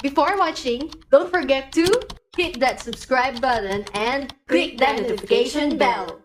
Before watching, don't forget to hit that subscribe button and click that notification bell.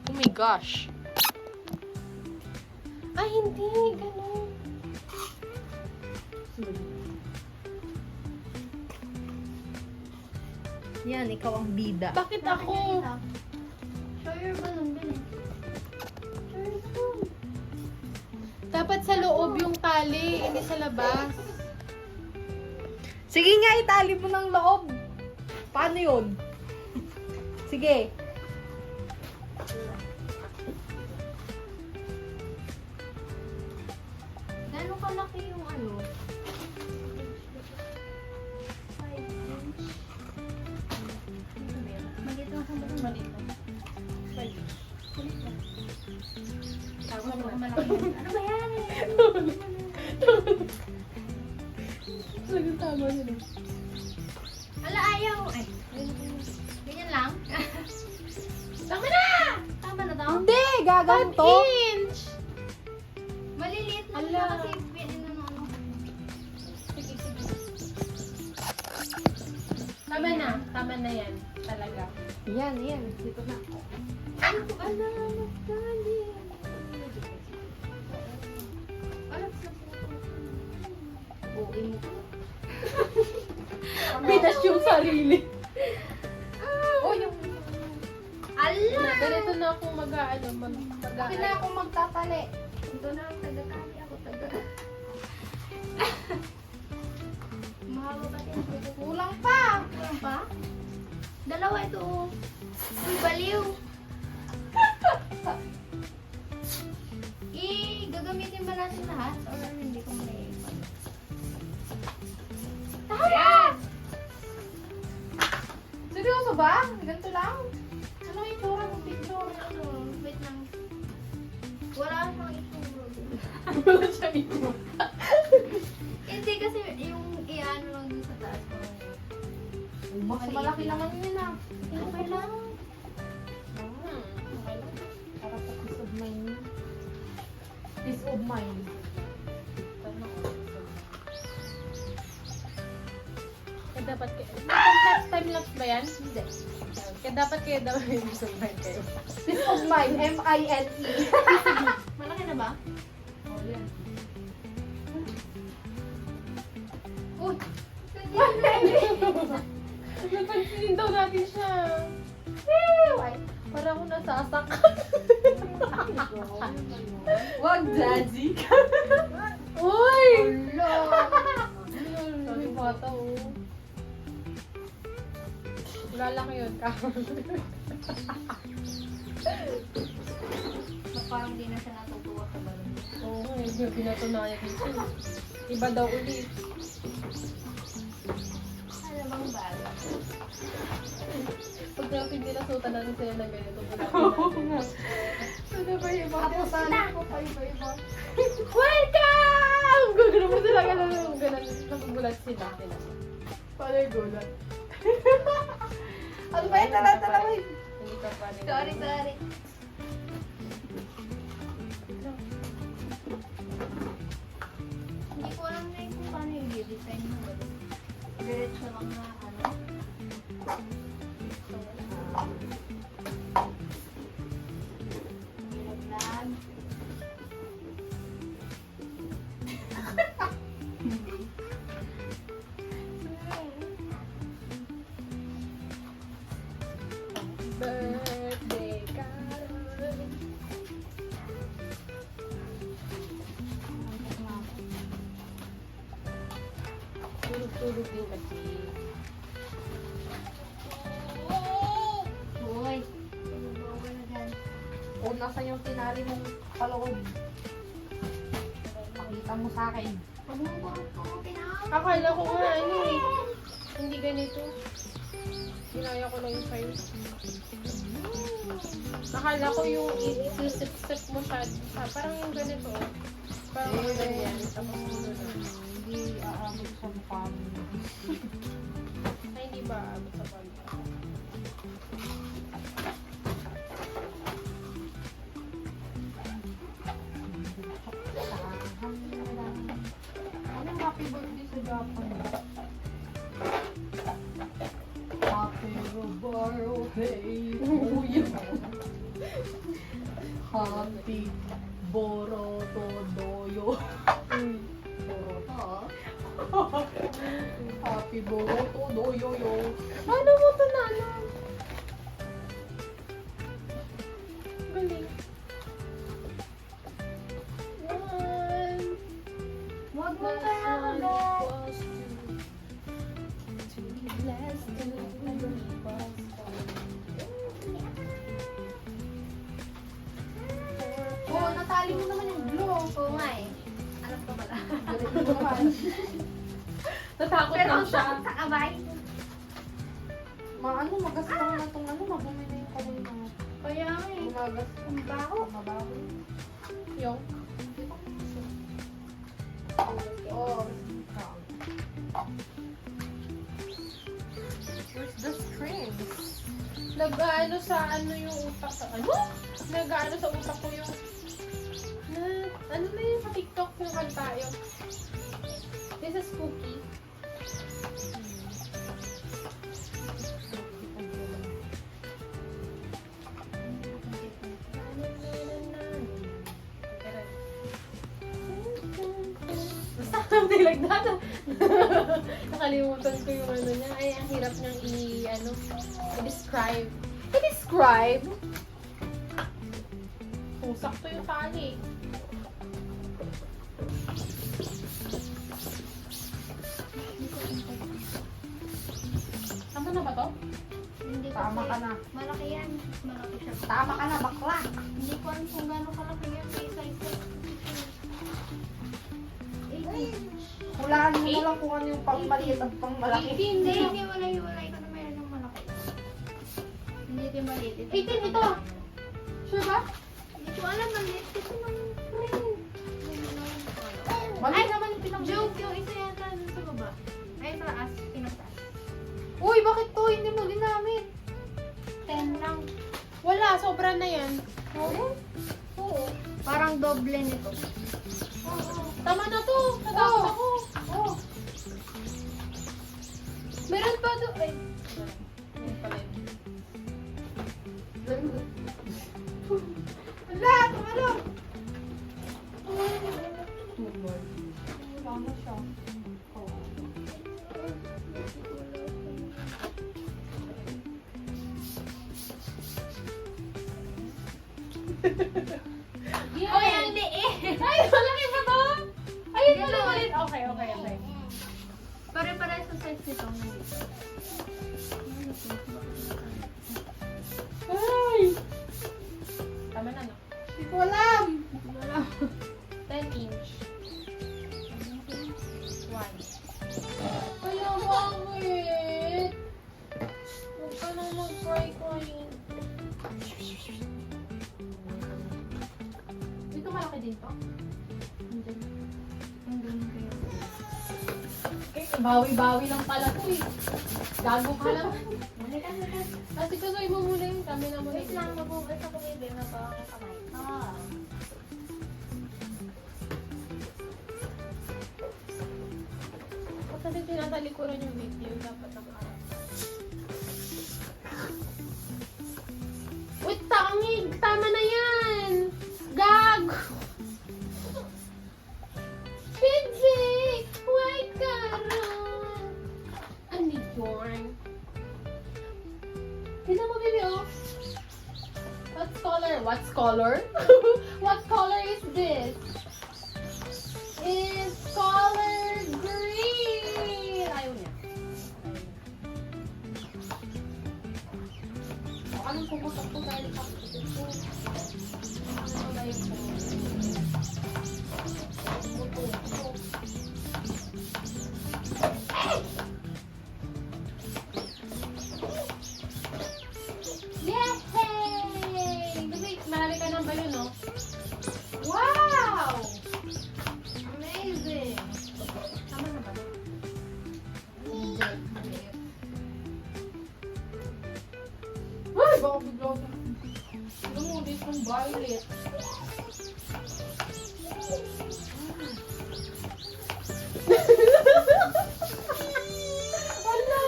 Oh my gosh. Ay, hindi. Ganun. Yan, ikaw ang bida. Bakit ako? Show your balloon, Billy. Show your balloon. Dapat sa loob yung tali, hindi sa labas. Sige nga, itali mo ng loob. Paano yun? Sige. Gano'ng kalaki yung ano? 5 inch. Maliit lang sa balloon. Maliit lang. Kulit lang. Tapos ako malaki yan. Ano ba yan? Talagang tama yun. Ala, ayaw. Ay, ganyan lang. Tama na! Tama na to? Hindi, gagawin 5 to. inch! Maliliit lang Ala. siya kasi ano. Sige, sige. Tama na yan. Talaga. Yan, yan. Dito na. Ano ko? Ala, nagkali. Ala, buuin mo. Bitas yung sarili. Oh, yung... Ala! Ganito na ako mag-ano. Bakit na ako magtatali? Ito na ang taga-tali ako, taga... Mahalo ka din. Kulang pa! Kulang pa? Dalawa ito. Uy, baliw! Gagamitin ba natin lahat? Or hindi ko may... Tama! Seryoso ba? Ganito lang? Ano yung itsura ng picture? Ano? Wait lang. Wala siyang itsura. Wala siyang itsura. Hindi kasi yung i-ano lang dun sa taas ko. Mas malaki naman yun ah. Okay lang. Okay lang. Para sa peace of mind. Peace of mind. Kaya dapat kayo... Time-lapse ba yan? Hindi. Kaya dapat kayo daw yung survive kayo. Peace of mind. M-I-N-E. Malaki na ba? Oh, yan. Uy! Napansinin daw natin siya. Why? Para ako nasasak. Wag, Daddy. Uy! Hello! Sabi bata, oh. Lalaki yun, Parang di na siya natutuwa sa balon. Oo, yung pinatunayan dito. Iba daw ulit. Ano bang bala? Pag pinasutan natin sila ng ganito, Ano ba yung mga pusanan ko pa iba-iba? welcome! Gagano mo sila, gano'n. Nagugulat sila. Paano yung gulat? Ano ba yung talatala? Hindi ka pa rin. Sorry, sorry. Hindi ko alam na yung kung paano yung design mo. Diretso lang na ano. Nilaglag. Birthday Carol. Tulog-tulog din kasi. Uy! Bawal na dyan. O nasan yung tinali mong paloob? Pakita mo sa akin. Huwag mo ba ako tinawag? Akala ko nga, ano eh. Hindi ganito. Ginaya ko lang yung size. Akala ko yung i-sip-sip mo siya. Parang yung ganito. Parang mga ganyan. Tapos mo na. Hindi aabot sa mukha mo. Ay, hindi ba aabot sa palda? Anong happy birthday sa Japan? Happy birthday to you. Happy Boroto Doyo. Oo. Happy Boroto Doyo yo. Ano mo ito na, ano? Galing. One. Huwag mo Plus kaya one agad. equals two. Two plus two equals four. Oh, natali mo naman yung glue. Oo nga eh. Alam ko pala. Galing mo naman. Natakot Pero lang ang siya. sakit sa kamay. Maano, magasang na itong ano, mabumi na yung kamay mo. Kaya nga eh. Gumagas. Ang baho. Mabaho. Yung. Oh. Where's the string? Nag-ano sa ano yung utak sa ano? Nag-ano sa utak ko yung ano na yung TikTok yung kanta yung this is spooky. Something like that. Nakalimutan ko yung ano niya. Ay, ang hirap niyang i-describe. I-describe? Kung sakto yung tali. Tama na ba to? Hindi ko Tama ka na. Malaki yan. Malaki siya. Tama ka na, bakla. Hindi ko alam kung gano'ng kalaki yan. May isa-isa. 18. Hulaan mo na lang kung ano yung pang maliit at pang malaki. 18. Hindi, hindi. Walay ko na mayroon ng malaki. Hindi ito maliit. 18 ito. Sure ba? Hindi ko alam. Maliit kasi ng friend. Mali naman yung pinang Joke yung isa yata dun sa baba. Ay, taas. Pinataas. Uy, bakit to? Hindi mo ginamit. 10 lang. Wala, sobra na yan. Oo. Oo. Parang doble nito. Tama na to. Natakot ako. Oo. Meron pa to. Ay. Meron pala yun. Wala, ano? Wala na siya. Oo. Yeah. Oy, ang liit! Ay, malaki pa to? Ay, ito na ulit. Okay, okay, okay. Pare-pare sa size nito. Ay! Tama na, no? Hindi ko alam. 10 inch. 1. Kaya bakit? Huwag ka nang mag-cry-crying. Dito malaki din to. Eh, bawi-bawi lang pala to eh. Gago ka lang. Halika. Kasi kasuy mo muna yung kami na muna. Wait lang, mabugas ako baby. Mabawa ko kamay. Kasi tinatalikuran yung video. Dapat nakaharap. Wait, tangig! Tama na yan! Gag! Pidgey! White karon! Ano yun? Tignan mo, baby, oh. What's color? What's color? What color is this? It's color green! Ayaw niya. Anong pumutok ko dahil kapatid ko? marami ka ng balon, no? Wow! Amazing! Tama na ba? Hindi. Maliit. Ay, baka bigla ako. Lumudit ng violet.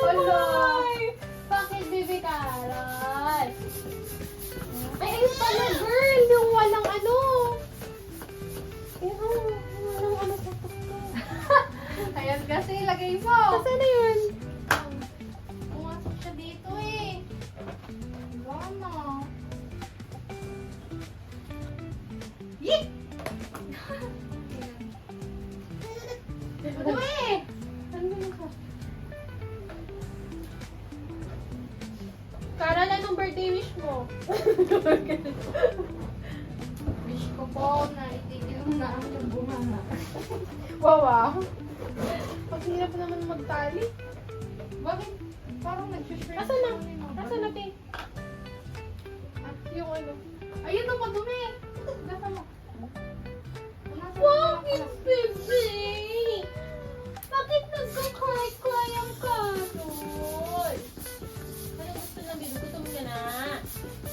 Hala! Bakit, Bibi Carol? Ay, ayun pala, girl! Yung walang ano! Walang ano sa tuktok. Ayan kasi, lagay mo. Kasi na yun? Pumasok siya dito eh. Wala na. Yeet! Madumi! Ano yun ka? Carol, anong birthday wish mo? Wish ko po na itigil na ang bunganga. Wawa. Pag hirap naman magtali. Bakit? Parang nag-share. Asan na? Asan na, te? Yung ano? Ayun ang madumi. Gasa mo. Bakit, bebe? Bakit nagka-cry-cry ang Carol? Ano gusto na, bebe? Gutom ka na?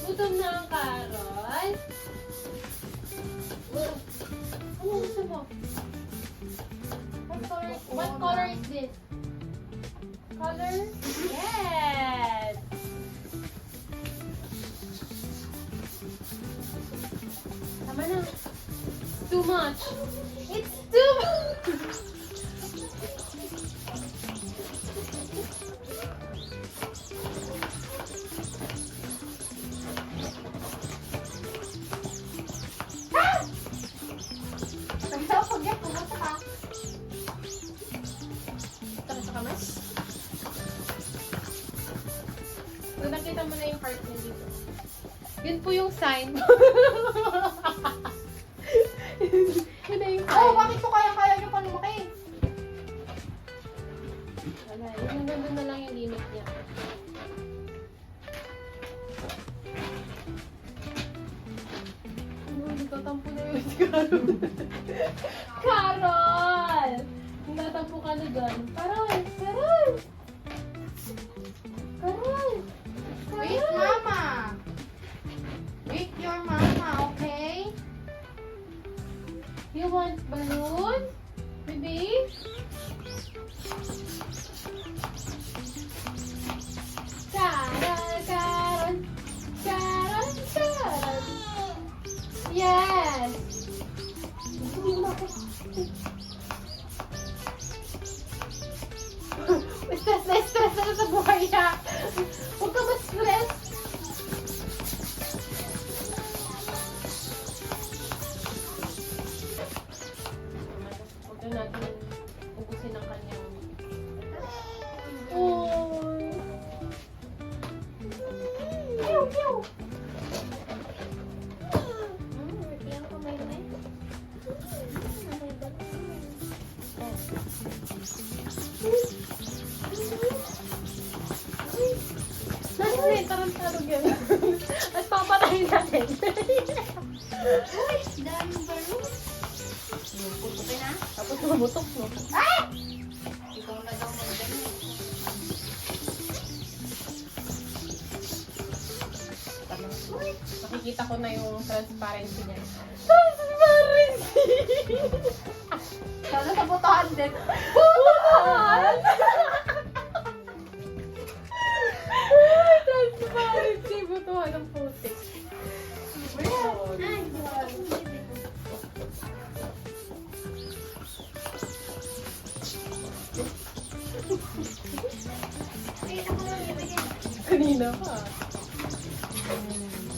Gutom na ang Carol? Ano gusto mo? What color is this? Color? Yes! Tama na. It's too much. It's too much. Kaya pag yan, pumasok ka. Tara sa kamay. So, nakita mo na yung heart niya dito. Yun po yung sign. Yun na yung sign. Oh, bakit po kaya nyo pa lumaki? Wala, yun nandun na lang yung limit niya. Nagtatampo na yung si Carol. Carol! Nagtatampo ka na dyan. Carol! Carol! Carol! Wait, mama. Wait your mama, okay? You want balloon? Baby? Carol, Carol, Carol, Carol. Yes! Stress na sa buhay niya. Huwag ka ma-stress. Huwag na natin ubusin ang kanyang... Oy! Pew, pew! Yung kamay na eh. Nasi, tarantado yan. At papatayin natin. Uy, daming balloon. Putukin na. Tapos mabutok, no? Ah! Ikaw na daw mag-ganyan. Makikita ko na yung transparency niya. Transparency! Sana sa butahan din. Butuhan! Transparency, butuhan ng putik. Wait, ako lang ibigay. Kanina pa.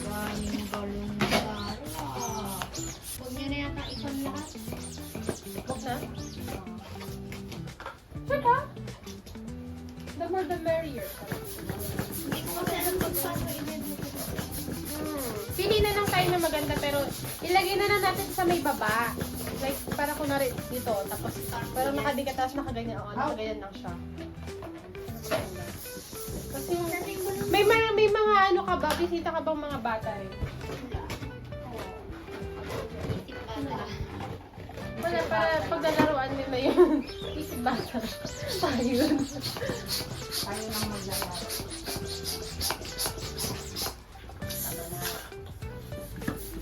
Daming balloon dala. Huwag niyo na yata ikon lahat. Huwag na? Sure ka? The more the merrier. Hindi ko kasi alam kung paano i-edit. Pili na lang tayo na maganda pero ilagay na lang natin sa may baba. Like, para kunwari dito. Tapos, parang nakadikit tapos nakaganyan. O, nakaganyan lang siya. Kasi may mga ano ka ba? Bisita ka bang mga bata rin? na yun. Isip bata. Ayun. Tayo nang maglayar.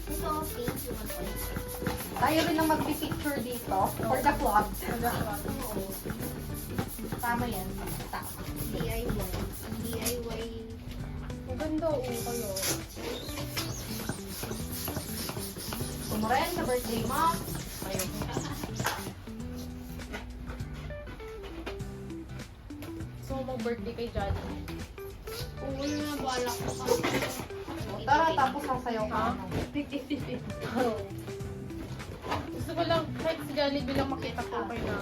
Ito, pink yung ako. Tayo rin ang magpipicture dito for the vlog. Tama yan. DIY. DIY. Ang ganda kayo. Kumuren sa birthday mo. Ayun. So, mag-birthday kay Johnny. Oo, yun na balak ko pa. Tara, tapos sasayaw ka. Ha? Oh. Gusto ko lang, kahit si Johnny bilang makita ko okay na.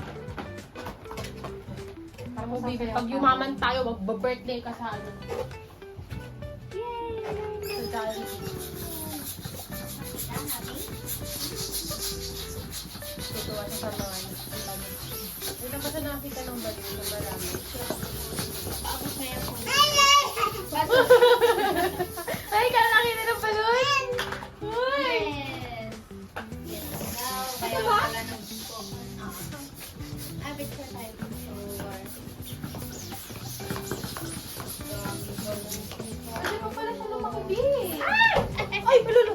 Tapos Baby, sasayaw pag ka. yumaman tayo, mag-birthday ka sa ano. Sa Johnny. Tutuwa siya sa mga ano. Hindi na ba siya nakakita ng balik na marami? Ako kaya ko. Ay, nakakita ng balon! Uy! Yes! Yes daw. Kaya Ito ba? wala nang gusto. Abit ko tayo. Sure. Pwede mo pala siya lumaki, B. Ay, palulo!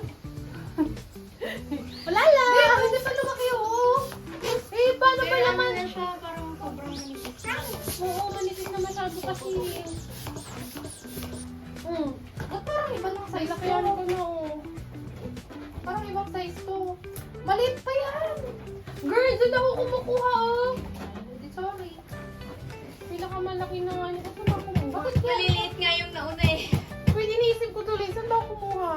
Wala lang! Hindi pa lumaki, oh! Eh, paano ba Pero ano naman? na siya, parang sobrang manipis. Oo, manipis na masyado kasi. Ba't parang ibang Ay, size laki to? ano ko na, oh. Parang ibang size to. Maliit pa yan. Girl, doon ako kumukuha, oh. Hindi, sorry. Pinakamalaki na nga nito. Saan ako kumuha? Bakit maliliit nga yung nauna eh? Wait, iniisip ko tuloy. Saan ba ako kumuha?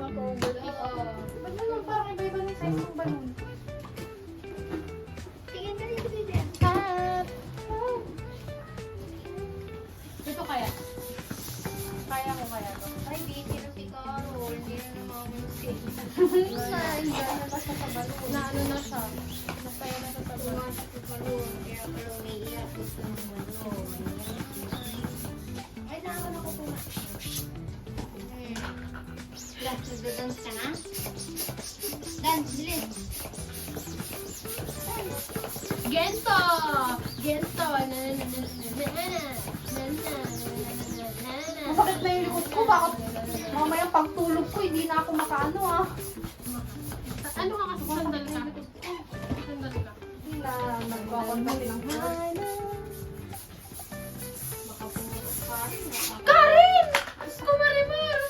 Overtake ako. Oo. Ba't naman parang iba-iba na yung size ng balon? Tingin ka dito din. Hat! Ito kaya? Kaya ko kaya to. Ay, busy na si Carol. Hindi na naman si Na ano na siya. Nasaya na siya sa balon. Pumasok si Carol. Kaya pero umiiyak. Gusto ng balon. Ay, naaman ako po. Dance, nagda-dance ka na? Dance, bilis. Gento! Gento! Masakit na yung likod ko. Bakit mamaya pagtulog ko, hindi na ako makaano ah. Ano ka kasi? Sandal ka? Sandal ka. Hindi na nagkakontak ng heart. Baka pumunta pa rin. Karin! Diyos ko, Marimar!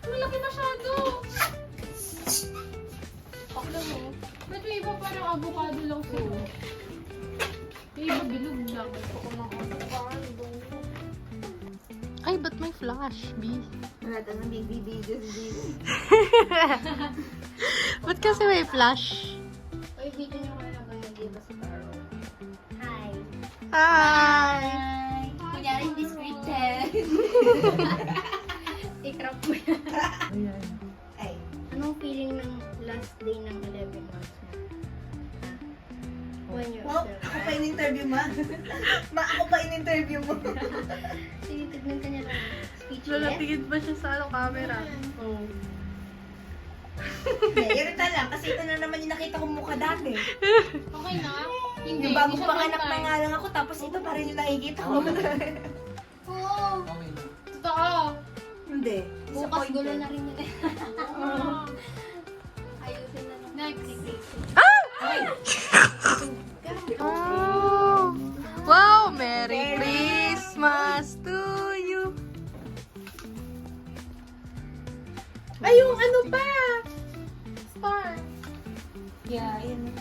Malaki masyado! Pakla mo. Ba't may iba parang avocado lang sila? May iba bilog lang. Ay, ba't may flash, B? Wala na nag-videos din. Ba't kasi may flash? Ay, video nyo kaya naman nag-iba si Carol. Hi. Hi! Hi. Kunyari hindi scripted. I-crop mo yan. Ay. Anong feeling ng last day ng 11 months mo? When you're Wow, ako pa in-interview mo. Ako pa in-interview mo. tinitignan ka niya lang. Speechless? Tingin ba siya sa camera? Oo. Irita lang, kasi ito na naman yung nakita kong mukha dati. Okay na? Hindi. Yung bagong Hindi siya panganak one na time. nga lang ako, tapos ito pa rin yung nakikita ko. Oo. Totoo. Hindi. Bukas gulo na rin yun. Ah. Ayusin na lang. Next. Oh. Wow, Merry Christmas to you. Ay, yung ano pa? Star. Yeah, yun.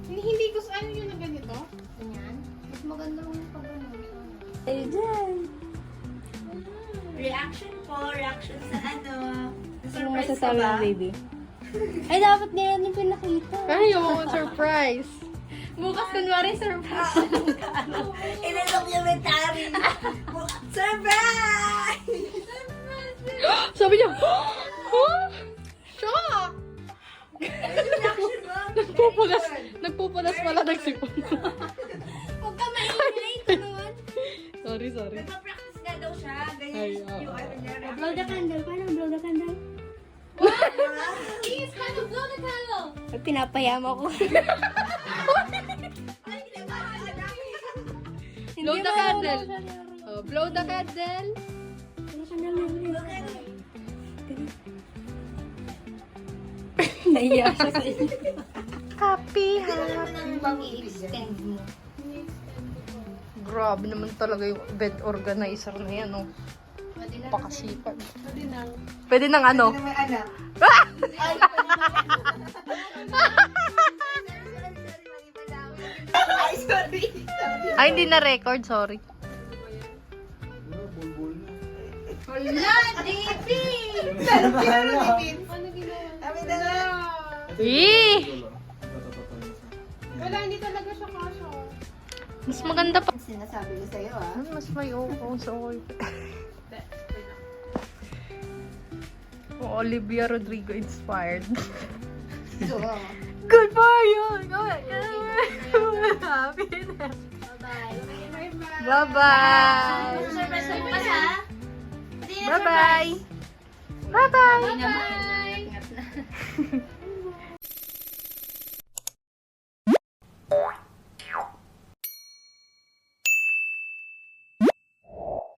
Hindi gusto ano yun na ganito? Ganyan. Mas maganda lang yung pagano. Reaction po, reaction sa ano. Ano masasabi mo, baby? Ay, dapat nila yung pinakita. Ay, yung surprise. Bukas kunwari surprise. In-documentary. Surprise! Sabi niya, shock! Reaction mo? Nagpupunas pala ng sipon. Huwag ka maingay ito naman. Sorry. Nagpa-practice nga daw siya. Ganyan Ay, oo. yung ano niya. Blow the candle. Paano blow the candle? Please, paano blow the candle? Pinapayama ko. Ay, Blow the candle. Oh, blow the candle. Naiya siya sa inyo. Happy, Bang i-extend mo. Grabe naman talaga yung bed organizer na yan, oh. Pakasipag. Pwede nang. Pwede nang ano? May anak. Ay, sorry. Ay, hindi na record, sorry. Hala, JP! Ano ginawa? Amin na nga. Eh! Wala, hindi talaga siya kasha. Mas maganda pa. Sinasabi ko sa'yo, ah. Mas may sorry. Olivia Rodrigo inspired. Good for you! Happiness. Bye-bye! Surprise mo pa sa? Bye-bye! Bye-bye! Bye!